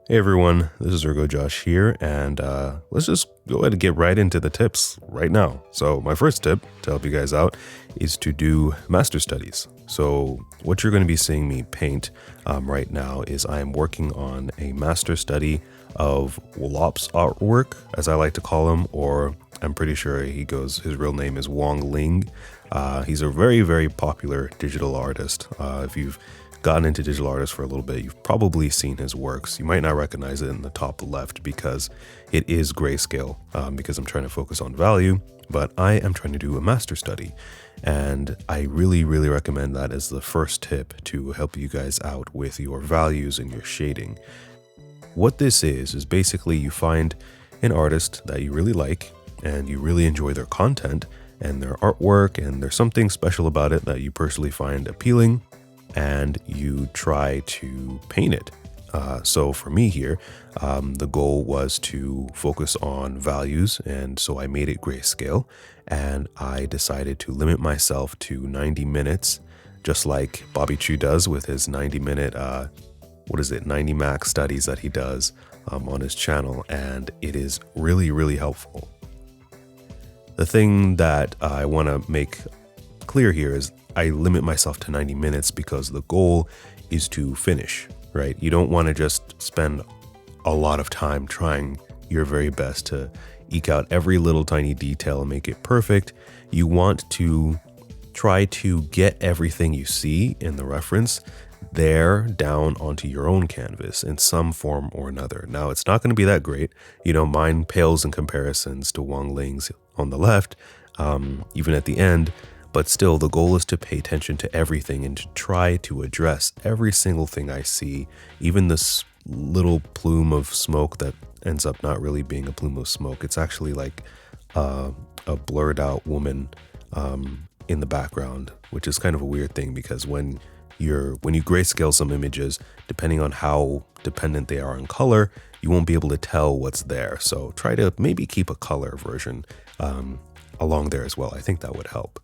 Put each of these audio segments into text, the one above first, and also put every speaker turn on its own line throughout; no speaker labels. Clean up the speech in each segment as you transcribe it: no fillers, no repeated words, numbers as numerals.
Hey everyone, this is Ergo Josh here, and let's just go ahead and get right into the tips right now. So my first tip to help you guys out is to do master studies. So what you're going to be seeing me paint right now is I am working on a master study of Wolop's artwork, as I like to call him, or I'm pretty sure his real name is Wong Ling. He's a very, very popular digital artist. If you've gotten into digital artists for a little bit, you've probably seen his works. You might not recognize it in the top left because it is grayscale, because I'm trying to focus on value, but I am trying to do a master study. And I really, really recommend that as the first tip to help you guys out with your values and your shading. What this is basically you find an artist that you really like and you really enjoy their content and their artwork, and there's something special about it that you personally find appealing, and you try to paint it. So for me here, the goal was to focus on values, and so I made it grayscale, and I decided to limit myself to 90 minutes, just like Bobby Chu does with his 90-minute, 90 max studies that he does on his channel, and it is really, really helpful. The thing that I want to make clear here is I limit myself to 90 minutes because the goal is to finish, right? You don't want to just spend a lot of time trying your very best to eke out every little tiny detail and make it perfect. You want to try to get everything you see in the reference there down onto your own canvas in some form or another. Now, it's not going to be that great. Mine pales in comparisons to Wong Ling's on the left, even at the end. But still, the goal is to pay attention to everything and to try to address every single thing I see, even this little plume of smoke that ends up not really being a plume of smoke. It's actually like a blurred out woman in the background, which is kind of a weird thing because when you grayscale some images, depending on how dependent they are on color, you won't be able to tell what's there. So try to maybe keep a color version along there as well. I think that would help.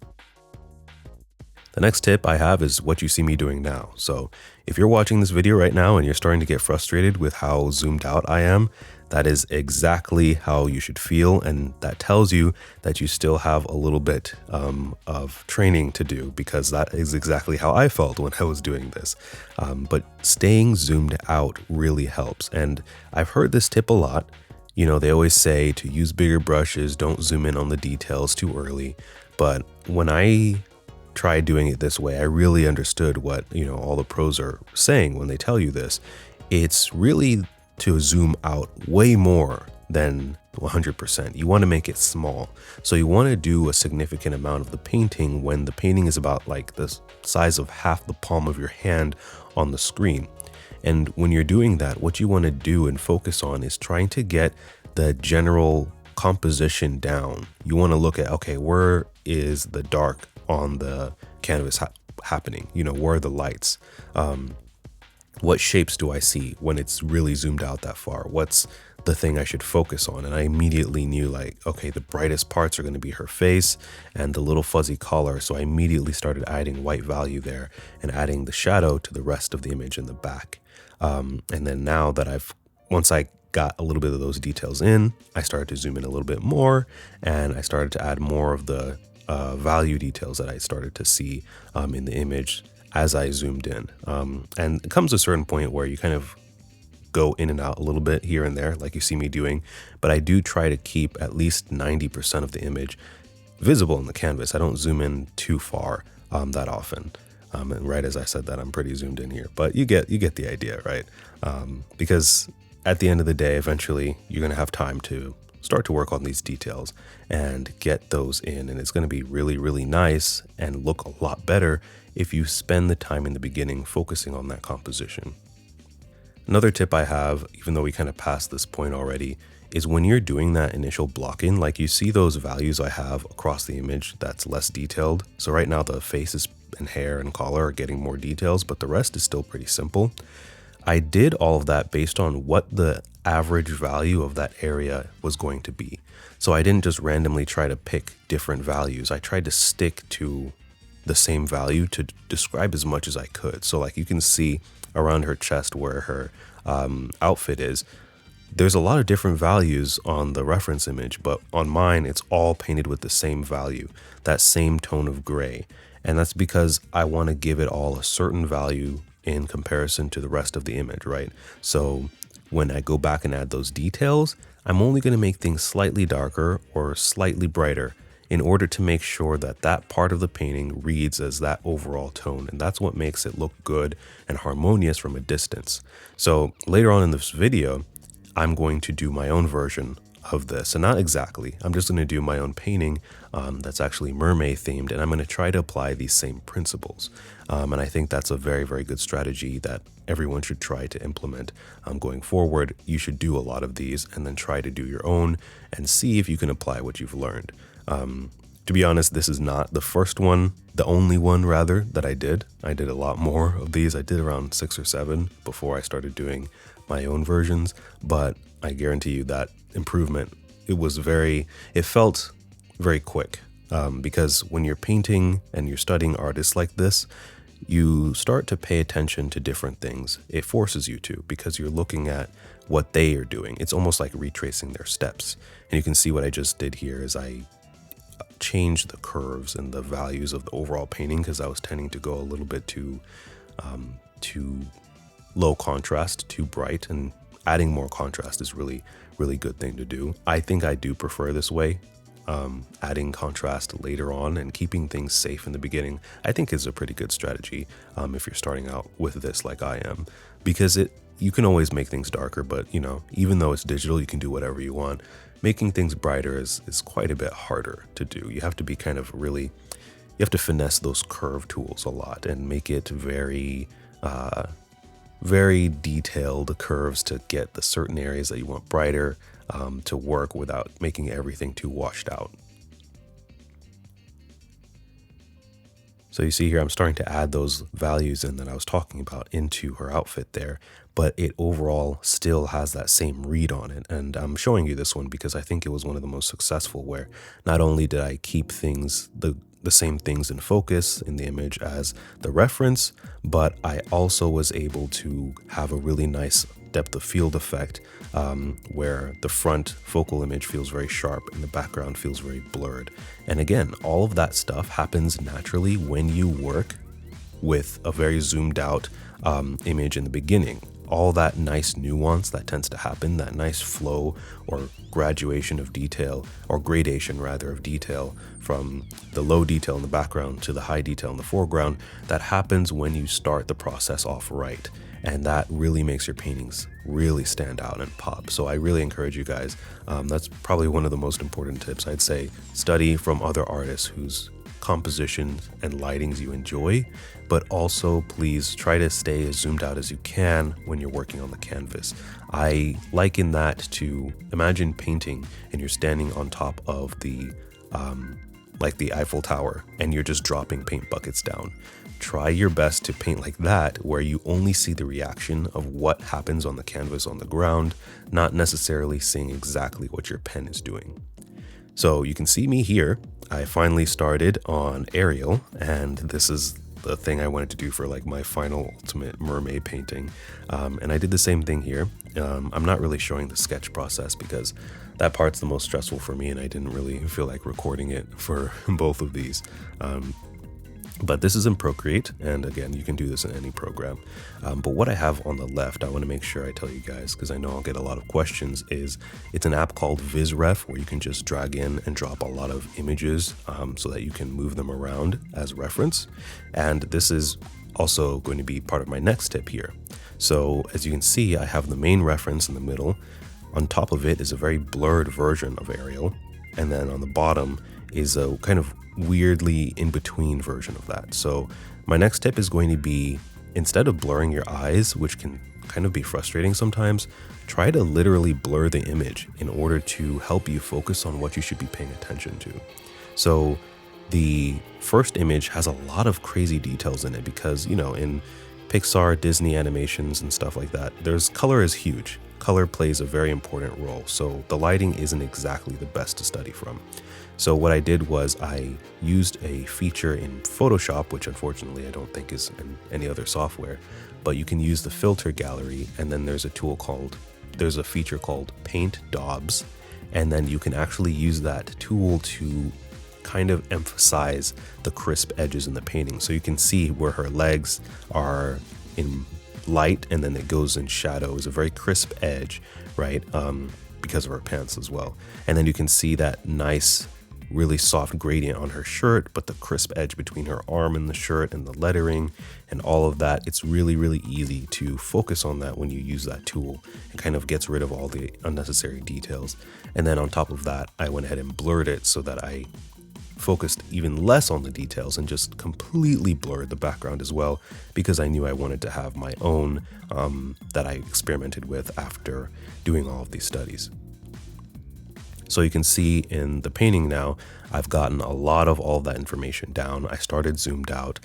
The next tip I have is what you see me doing now. So if you're watching this video right now and you're starting to get frustrated with how zoomed out I am, that is exactly how you should feel. And that tells you that you still have a little bit of training to do, because that is exactly how I felt when I was doing this. But staying zoomed out really helps. And I've heard this tip a lot. They always say to use bigger brushes, don't zoom in on the details too early. But when I tried doing it this way, I really understood what all the pros are saying when they tell you this. It's really to zoom out way more than 100%. You want to make it small. So you want to do a significant amount of the painting when the painting is about like the size of half the palm of your hand on the screen. And when you're doing that, what you want to do and focus on is trying to get the general composition down. You want to look at, okay, where is the dark on the canvas happening? Where are the lights? What shapes do I see when it's really zoomed out that far? What's the thing I should focus on? And I immediately knew, like, okay, the brightest parts are going to be her face and the little fuzzy collar. So I immediately started adding white value there and adding the shadow to the rest of the image in the back. And then now that once I got a little bit of those details in, I started to zoom in a little bit more, and I started to add more of the value details that I started to see in the image as I zoomed in. And it comes to a certain point where you kind of go in and out a little bit here and there, like you see me doing, but I do try to keep at least 90% of the image visible in the canvas. I don't zoom in too far that often. And right as I said that, I'm pretty zoomed in here, but you get the idea, right? Because at the end of the day, eventually you're going to have time to start to work on these details and get those in. And it's going to be really, really nice and look a lot better if you spend the time in the beginning focusing on that composition. Another tip I have, even though we kind of passed this point already, is when you're doing that initial blocking, like you see those values I have across the image that's less detailed. So right now the faces and hair and collar are getting more details, but the rest is still pretty simple. I did all of that based on what the average value of that area was going to be. So I didn't just randomly try to pick different values. I tried to stick to the same value to describe as much as I could. So like you can see around her chest where her outfit is, there's a lot of different values on the reference image, but on mine, it's all painted with the same value, that same tone of gray. And that's because I want to give it all a certain value in comparison to the rest of the image, right? So when I go back and add those details, I'm only going to make things slightly darker or slightly brighter in order to make sure that that part of the painting reads as that overall tone. And that's what makes it look good and harmonious from a distance. So later on in this video, I'm going to do my own version of this, and not exactly, I'm just going to do my own painting that's actually mermaid themed, and I'm going to try to apply these same principles. And I think that's a very, very good strategy that everyone should try to implement going forward. You should do a lot of these and then try to do your own and see if you can apply what you've learned. To be honest, this is not the first one, the only one rather, that I did. I did a lot more of these. I did around 6 or 7 before I started doing my own versions, but I guarantee you that improvement, it felt very quick, because when you're painting and you're studying artists like this, you start to pay attention to different things. It forces you to, because you're looking at what they are doing. It's almost like retracing their steps. And you can see what I just did here is I changed the curves and the values of the overall painting because I was tending to go a little bit too low contrast, too bright, and adding more contrast is really good thing to do. I think I do prefer this way. Adding contrast later on and keeping things safe in the beginning, I think is a pretty good strategy if you're starting out with this like I am, because you can always make things darker, but even though it's digital, you can do whatever you want. Making things brighter is quite a bit harder to do. You have to be you have to finesse those curve tools a lot and make it very detailed curves to get the certain areas that you want brighter to work without making everything too washed out. So you see here, I'm starting to add those values in that I was talking about into her outfit there, but it overall still has that same read on it. And I'm showing you this one because I think it was one of the most successful, where not only did I keep things, the same things in focus in the image as the reference, but I also was able to have a really nice depth of field effect where the front focal image feels very sharp and the background feels very blurred. And again, all of that stuff happens naturally when you work with a very zoomed out image in the beginning. All that nice nuance that tends to happen, that nice flow or graduation of detail, or gradation rather of detail, from the low detail in the background to the high detail in the foreground, that happens when you start the process off right. And that really makes your paintings really stand out and pop. So I really encourage you guys, that's probably one of the most important tips. I'd say study from other artists whose compositions and lightings you enjoy, but also please try to stay as zoomed out as you can when you're working on the canvas. I liken that to, imagine painting and you're standing on top of the like the Eiffel Tower and you're just dropping paint buckets down. Try your best to paint like that, where you only see the reaction of what happens on the canvas on the ground, not necessarily seeing exactly what your pen is doing. So you can see me here. I finally started on Ariel, and this is the thing I wanted to do for like my final ultimate mermaid painting. And I did the same thing here. I'm not really showing the sketch process because that part's the most stressful for me, and I didn't really feel like recording it for both of these. But this is in Procreate, and again, you can do this in any program. But what I have on the left, I want to make sure I tell you guys, because I know I'll get a lot of questions, is it's an app called VizRef, where you can just drag in and drop a lot of images so that you can move them around as reference. And this is also going to be part of my next tip here. So as you can see, I have the main reference in the middle. On top of it is a very blurred version of Ariel. And then on the bottom is a kind of weirdly in-between version of that. So my next tip is going to be, instead of blurring your eyes, which can kind of be frustrating sometimes, try to literally blur the image in order to help you focus on what you should be paying attention to. So the first image has a lot of crazy details in it because, in Pixar, Disney animations and stuff like that, color is huge. Color plays a very important role. So the lighting isn't exactly the best to study from. So what I did was I used a feature in Photoshop, which unfortunately I don't think is in any other software, but you can use the filter gallery, and then there's a feature called Paint Daubs, and then you can actually use that tool to kind of emphasize the crisp edges in the painting. So you can see where her legs are in light and then it goes in shadow. It's a very crisp edge, right? Because of her pants as well. And then you can see that nice, really soft gradient on her shirt, but the crisp edge between her arm and the shirt and the lettering and all of that. It's really, really easy to focus on that when you use that tool. It kind of gets rid of all the unnecessary details. And then on top of that, I went ahead and blurred it so that I focused even less on the details and just completely blurred the background as well, because I knew I wanted to have my own that I experimented with after doing all of these studies. So you can see in the painting now, I've gotten a lot of all that information down. I started zoomed out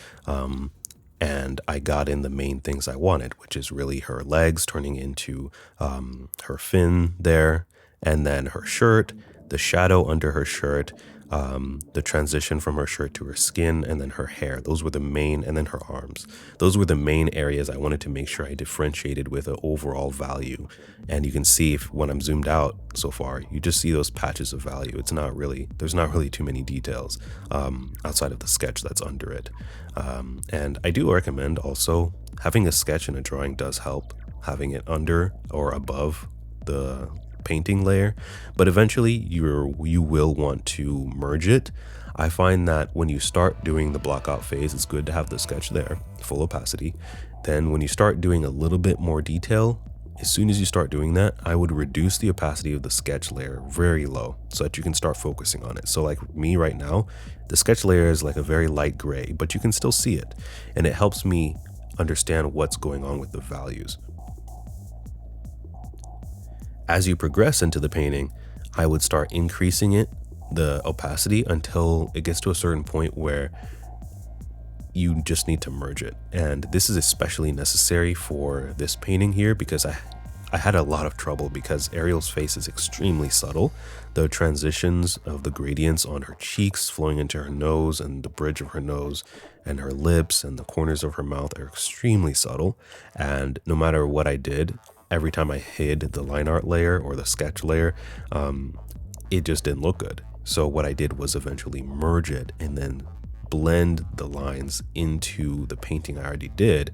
and I got in the main things I wanted, which is really her legs turning into her fin there, and then her shirt, the shadow under her shirt, the transition from her shirt to her skin, and then her hair. Those were the main, and then her arms. Those were the main areas I wanted to make sure I differentiated with an overall value. And you can see when I'm zoomed out so far, you just see those patches of value. There's not really too many details outside of the sketch that's under it. And I do recommend also having a sketch and a drawing does help, having it under or above the painting layer, but eventually you will want to merge it. I find that when you start doing the block out phase, it's good to have the sketch there, full opacity. Then when you start doing a little bit more detail, as soon as you start doing that, I would reduce the opacity of the sketch layer very low so that you can start focusing on it. So like me right now, the sketch layer is like a very light gray, but you can still see it, and it helps me understand what's going on with the values. As you progress into the painting, I would start increasing the opacity until it gets to a certain point where you just need to merge it. And this is especially necessary for this painting here because I had a lot of trouble because Ariel's face is extremely subtle. The transitions of the gradients on her cheeks flowing into her nose and the bridge of her nose and her lips and the corners of her mouth are extremely subtle. And no matter what I did, every time I hid the line art layer or the sketch layer, it just didn't look good. So what I did was eventually merge it and then blend the lines into the painting I already did.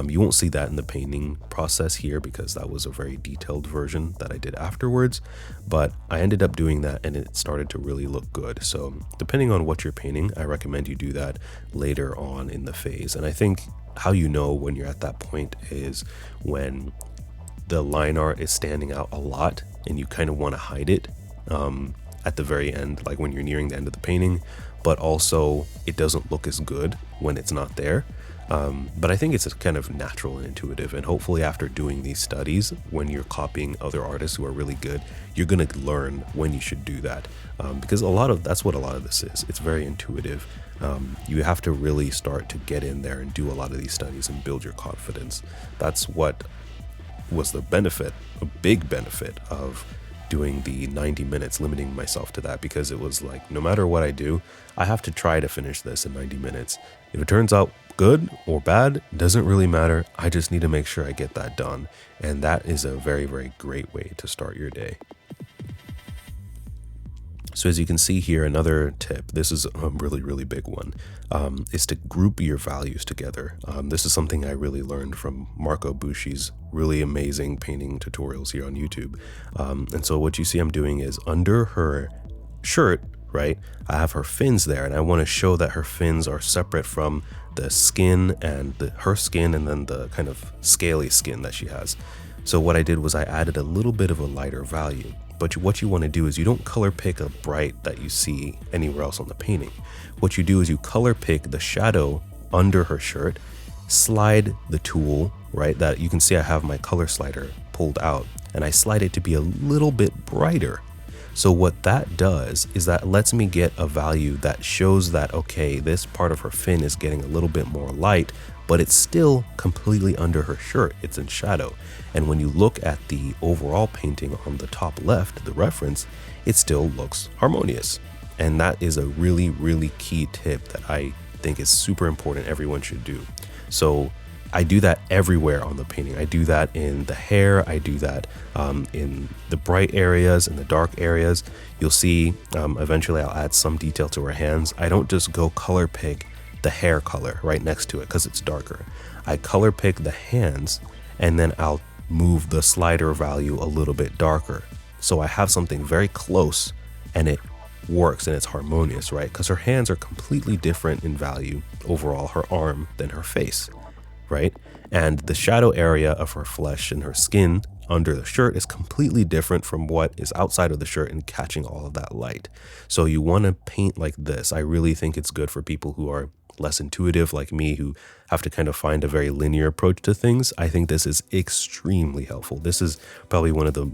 You won't see that in the painting process here because that was a very detailed version that I did afterwards, but I ended up doing that and it started to really look good. So depending on what you're painting, I recommend you do that later on in the phase. And I think how you know when you're at that point is when the line art is standing out a lot and you kind of want to hide it at the very end, like when you're nearing the end of the painting, but also it doesn't look as good when it's not there. But I think it's kind of natural and intuitive, and hopefully after doing these studies, when you're copying other artists who are really good, you're going to learn when you should do that, because that's what a lot of this is. It's very intuitive. You have to really start to get in there and do a lot of these studies and build your confidence. That's what was the benefit, a big benefit of doing the 90 minutes, limiting myself to that, because it was like, no matter what I do, I have to try to finish this in 90 minutes. If it turns out good or bad, doesn't really matter. I just need to make sure I get that done. And that is a very, very great way to start your day. So as you can see here, another tip, this is a really, really big one, is to group your values together. This is something I really learned from Marco Bushi's really amazing painting tutorials here on YouTube. And so what you see I'm doing is under her shirt, right, I have her fins there, and I want to show that her fins are separate from the skin and her skin and then the kind of scaly skin that she has. So what I did was I added a little bit of a lighter value. But what you want to do is you don't color pick a bright that you see anywhere else on the painting. What you do is you color pick the shadow under her shirt, slide the tool, right, that you can see I have my color slider pulled out, and I slide it to be a little bit brighter. So what that does is that lets me get a value that shows that, okay, this part of her fin is getting a little bit more light, but it's still completely under her shirt. It's in shadow. And when you look at the overall painting on the top left, the reference, it still looks harmonious. And that is a really, really key tip that I think is super important everyone should do. So I do that everywhere on the painting. I do that in the hair. I do that in the bright areas and the dark areas. You'll see eventually I'll add some detail to her hands. I don't just go color pick the hair color right next to it because it's darker. I color pick the hands and then I'll move the slider value a little bit darker. So I have something very close and it works and it's harmonious, right? Because her hands are completely different in value overall, her arm than her face, right? And the shadow area of her flesh and her skin under the shirt is completely different from what is outside of the shirt and catching all of that light. So you want to paint like this. I really think it's good for people who are less intuitive like me, who have to kind of find a very linear approach to things. I think this is extremely helpful. This is probably one of the,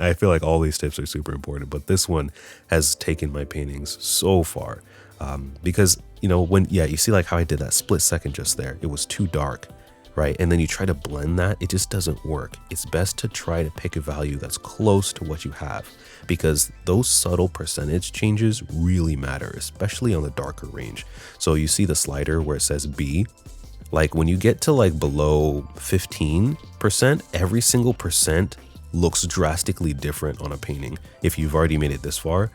I feel like all these tips are super important, but this one has taken my paintings so far. Because, you know, when, you see like how I did that split second just there, it was too dark, right? And then you try to blend that, it just doesn't work. It's best to try to pick a value that's close to what you have, because those subtle percentage changes really matter, especially on the darker range. So you see the slider where it says B, like when you get to like below 15%, every single percent looks drastically different on a painting. If you've already made it this far,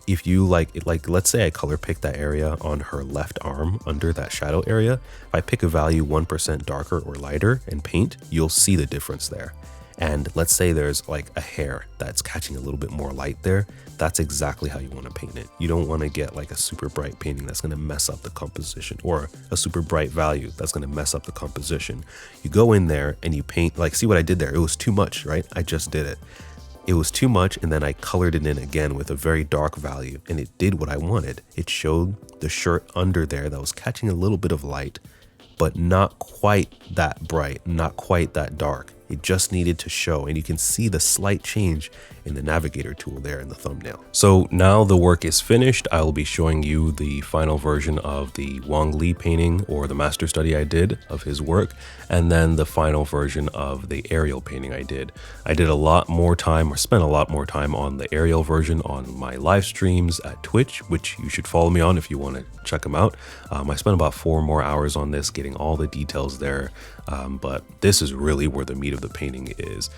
if you like let's say I color pick that area on her left arm under that shadow area, if I pick a value 1% darker or lighter and paint, you'll see the difference there. And let's say there's like a hair that's catching a little bit more light there, that's exactly how you want to paint it. You don't want to get like a super bright painting that's going to mess up the composition, or a super bright value that's going to mess up the composition. You go in there and you paint, like, see what I did there? It was too much, right? I just did it. It was too much, and then I colored it in again with a very dark value, and it did what I wanted. It showed the shirt under there that was catching a little bit of light, but not quite that bright, not quite that dark. It just needed to show, and you can see the slight change in the navigator tool there in the thumbnail. So now the work is finished. I will be showing you the final version of the Wong Lee painting, or the master study I did of his work, and then the final version of the aerial painting I did. I did a lot more time, or spent a lot more time on the aerial version on my live streams at Twitch, which you should follow me on if you want to check them out. I spent about 4 more hours on this, getting all the details there. But this is really where the meat of the painting is.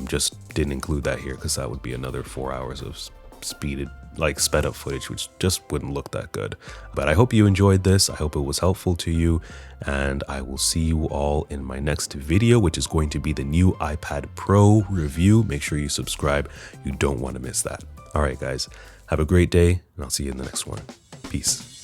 Just didn't include that here because that would be another 4 hours of sped up footage, which just wouldn't look that good. But I hope you enjoyed this. I hope it was helpful to you, and I will see you all in my next video, which is going to be the new iPad Pro review. Make sure you subscribe. You don't want to miss that. All right, guys, have a great day, and I'll see you in the next one. Peace.